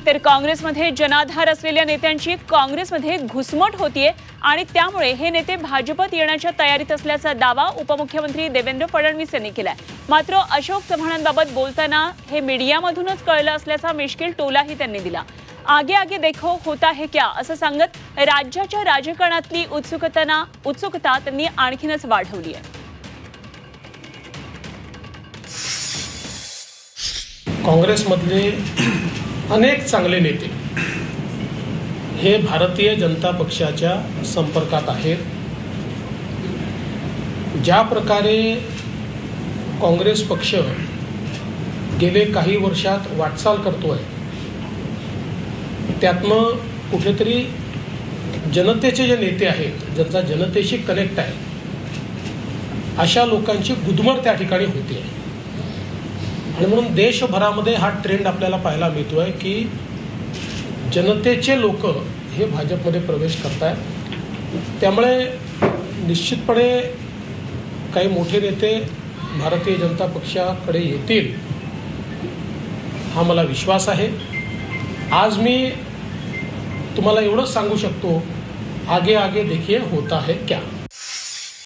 तर काँग्रेसमध्ये जनाधार असलेल्या नेत्यांची काँग्रेसमध्ये घुसमट होतीये आणि त्यामुळे हे नेते भाजपत येण्याच्या तयारीत असल्याचा दावा उपमुख्यमंत्री देवेंद्र फडणवीस यांनी केलाय। मात्र अशोक चव्हाणांबाबत बोलताना हे मीडियामधूनच कळलं असल्याचा मिश्किल टोलाही त्यांनी दिला। आगे आगे देखो होता है क्या असं सांगत राज्याच्या राजकारणातली उत्सुकता त्यांनी आणखीनच वाढवली आहे। काँग्रेसमधले अनेक चांगले नेते हे भारतीय जनता पक्षाच्या संपर्कात आहेत। ज्या प्रकारे काँग्रेस पक्ष गेले काही वर्षात वाटचाल करतोय त्यातनं कुठेतरी जनतेचे जे नेते आहेत ज्यांचा जनतेशी कनेक्ट आहे अशा लोकांची गुदमर त्या ठिकाणी होते आणि म्हणून देशभरामध्ये हा ट्रेंड आपल्याला पाहायला मिळतोय की जनतेचे लोक हे भाजपमध्ये प्रवेश करतायत। त्यामुळे निश्चितपणे काही मोठे नेते भारतीय जनता पक्षाकडे येतील हा मला विश्वास आहे। आज मी तुम्हाला एवढंच सांगू शकतो, आगे आगे देखिए होता है क्या।